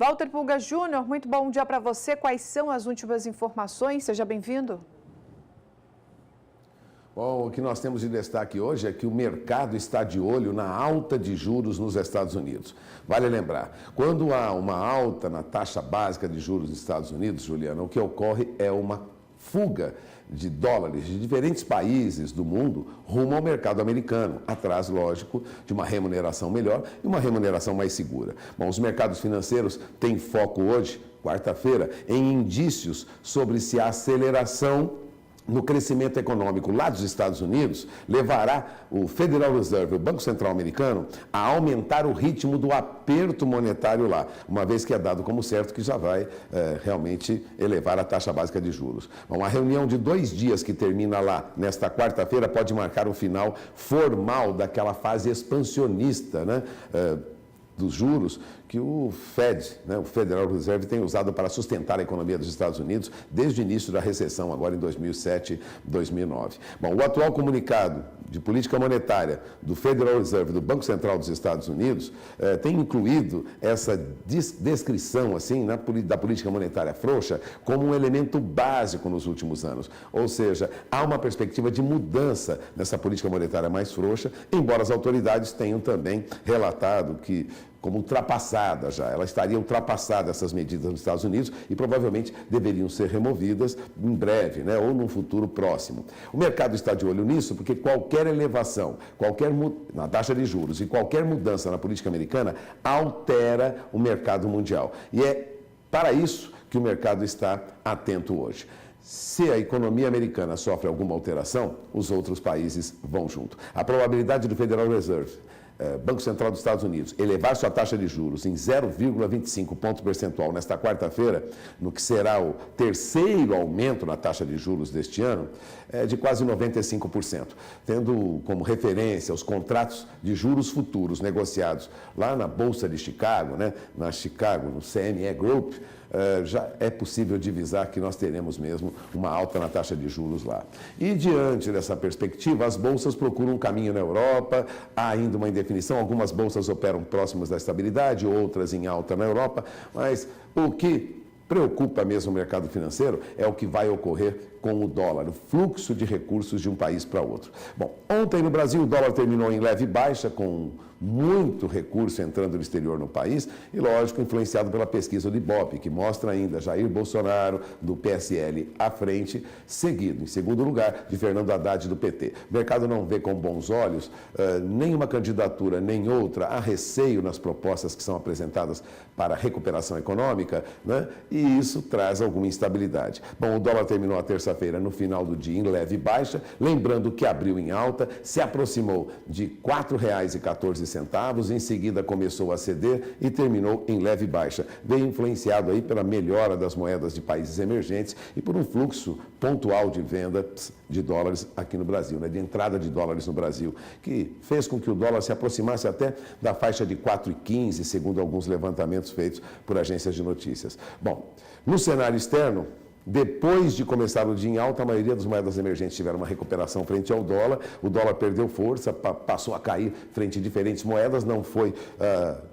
Walter Pulga Júnior, muito bom dia para você. Quais são as últimas informações? Seja bem-vindo. Bom, o que nós temos de destaque hoje é que o mercado está de olho na alta de juros nos Estados Unidos. Vale lembrar, quando há uma alta na taxa básica de juros nos Estados Unidos, Juliana, o que ocorre é uma fuga de dólares de diferentes países do mundo rumo ao mercado americano, atrás, lógico, de uma remuneração melhor e uma remuneração mais segura. Bom, os mercados financeiros têm foco hoje, quarta-feira, em indícios sobre se a aceleração no crescimento econômico lá dos Estados Unidos levará o Federal Reserve, o Banco Central Americano, a aumentar o ritmo do aperto monetário lá, uma vez que é dado como certo que já vai realmente elevar a taxa básica de juros. Bom, a reunião de 2 dias que termina lá nesta quarta-feira pode marcar o final formal daquela fase expansionista, né, dos juros que o Fed, o Federal Reserve, tem usado para sustentar a economia dos Estados Unidos desde o início da recessão, agora em 2007, 2009. Bom, o atual comunicado de política monetária do Federal Reserve, do Banco Central dos Estados Unidos, tem incluído essa descrição assim, da política monetária frouxa como um elemento básico nos últimos anos. Ou seja, há uma perspectiva de mudança nessa política monetária mais frouxa, embora as autoridades tenham também relatado que como ultrapassada já. Ela estaria ultrapassada, essas medidas nos Estados Unidos, e provavelmente deveriam ser removidas em breve, ou num futuro próximo. O mercado está de olho nisso porque qualquer elevação, na taxa de juros e qualquer mudança na política americana altera o mercado mundial. E é para isso que o mercado está atento hoje. Se a economia americana sofre alguma alteração, os outros países vão junto. A probabilidade do Federal Reserve, Banco Central dos Estados Unidos, elevar sua taxa de juros em 0,25 ponto percentual nesta quarta-feira, no que será o terceiro aumento na taxa de juros deste ano, é de quase 95%, tendo como referência os contratos de juros futuros negociados lá na Bolsa de Chicago, na Chicago, no CME Group, já é possível divisar que nós teremos mesmo uma alta na taxa de juros lá. E diante dessa perspectiva, as bolsas procuram um caminho na Europa, há ainda uma indefinição, algumas bolsas operam próximas da estabilidade, outras em alta na Europa, mas o que preocupa mesmo o mercado financeiro é o que vai ocorrer com o dólar, o fluxo de recursos de um país para outro. Bom, ontem no Brasil o dólar terminou em leve baixa, com muito recurso entrando do exterior no país e, lógico, influenciado pela pesquisa do Ibope, que mostra ainda Jair Bolsonaro, do PSL, à frente, seguido, em segundo lugar, de Fernando Haddad, do PT. O mercado não vê com bons olhos nenhuma candidatura, nem outra, há receio nas propostas que são apresentadas para a recuperação econômica, e isso traz alguma instabilidade. Bom, o dólar terminou a terça-feira no final do dia em leve baixa, lembrando que abriu em alta, se aproximou de R$ 4,14, em seguida começou a ceder e terminou em leve baixa. Veio influenciado aí pela melhora das moedas de países emergentes e por um fluxo pontual de venda de dólares aqui no Brasil, de entrada de dólares no Brasil, que fez com que o dólar se aproximasse até da faixa de 4,15, segundo alguns levantamentos feitos por agências de notícias. Bom, no cenário externo, depois de começar o dia em alta, a maioria das moedas emergentes tiveram uma recuperação frente ao dólar. O dólar perdeu força, passou a cair frente a diferentes moedas, não foi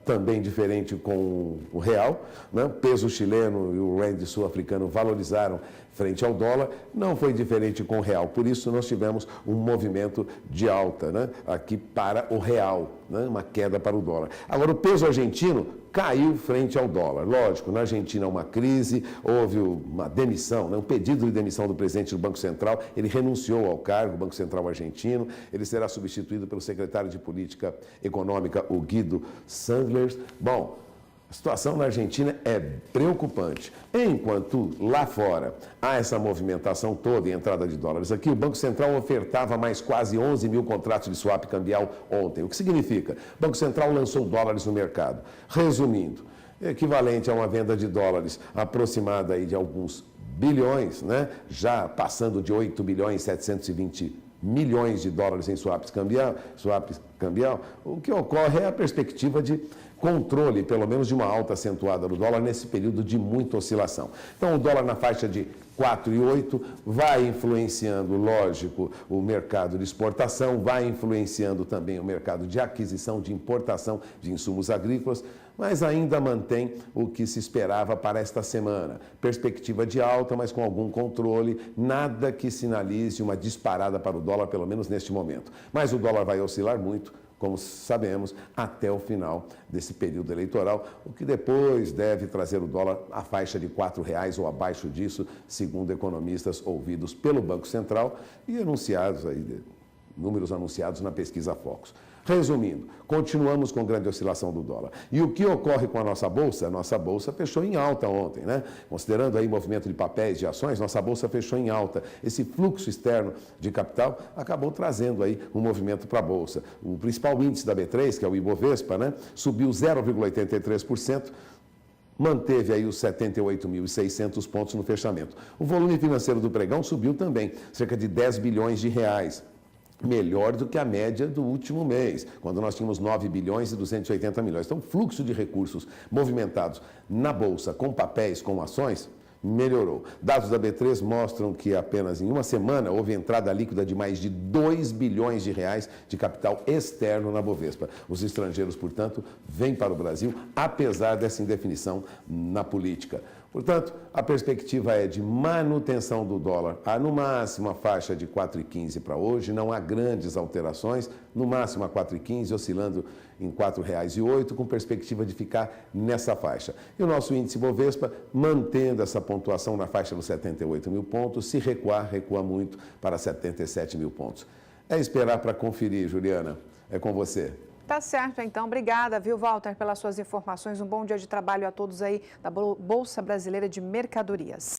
também diferente com o real. O peso chileno e o rand sul-africano valorizaram frente ao dólar, não foi diferente com o real. Por isso, nós tivemos um movimento de alta aqui para o real, uma queda para o dólar. Agora, o peso argentino caiu frente ao dólar. Lógico, na Argentina há uma crise, houve uma demissão, um pedido de demissão do presidente do Banco Central, ele renunciou ao cargo, o Banco Central argentino, ele será substituído pelo secretário de Política Econômica, o Guido Sandler. Bom, a situação na Argentina é preocupante. Enquanto lá fora há essa movimentação toda e entrada de dólares aqui, o Banco Central ofertava mais quase 11 mil contratos de swap cambial ontem. O que significa? O Banco Central lançou dólares no mercado. Resumindo, equivalente a uma venda de dólares aproximada aí de alguns bilhões, já passando de 8 bilhões 720 milhões de dólares em swaps cambial, o que ocorre é a perspectiva de controle, pelo menos de uma alta acentuada do dólar nesse período de muita oscilação. Então, o dólar na faixa de 4,8, vai influenciando, lógico, o mercado de exportação, vai influenciando também o mercado de aquisição, de importação de insumos agrícolas, mas ainda mantém o que se esperava para esta semana. Perspectiva de alta, mas com algum controle, nada que sinalize uma disparada para o dólar, pelo menos neste momento. Mas o dólar vai oscilar muito, como sabemos, até o final desse período eleitoral, o que depois deve trazer o dólar à faixa de R$ 4,00 ou abaixo disso, segundo economistas ouvidos pelo Banco Central e anunciados aí, números anunciados na pesquisa Focus. Resumindo, continuamos com grande oscilação do dólar. E o que ocorre com a nossa bolsa? A nossa bolsa fechou em alta ontem, né? Considerando aí movimento de papéis, de ações, nossa bolsa fechou em alta. Esse fluxo externo de capital acabou trazendo aí um movimento para a bolsa. O principal índice da B3, que é o Ibovespa, né? Subiu 0,83%. Manteve aí os 78.600 pontos no fechamento. O volume financeiro do pregão subiu também, cerca de 10 bilhões de reais. Melhor do que a média do último mês, quando nós tínhamos 9 bilhões e 280 milhões. Então, o fluxo de recursos movimentados na Bolsa, com papéis, com ações, melhorou. Dados da B3 mostram que apenas em uma semana houve entrada líquida de mais de 2 bilhões de reais de capital externo na Bovespa. Os estrangeiros, portanto, vêm para o Brasil, apesar dessa indefinição na política. Portanto, a perspectiva é de manutenção do dólar a, no máximo, a faixa de 4,15 para hoje. Não há grandes alterações, no máximo a 4,15, oscilando em R$ 4,08, com perspectiva de ficar nessa faixa. E o nosso índice Bovespa, mantendo essa pontuação na faixa dos 78 mil pontos, se recuar, recua muito para 77 mil pontos. É esperar para conferir, Juliana. É com você. Tá certo, então. Obrigada, viu, Walter, pelas suas informações. Um bom dia de trabalho a todos aí da Bolsa Brasileira de Mercadorias.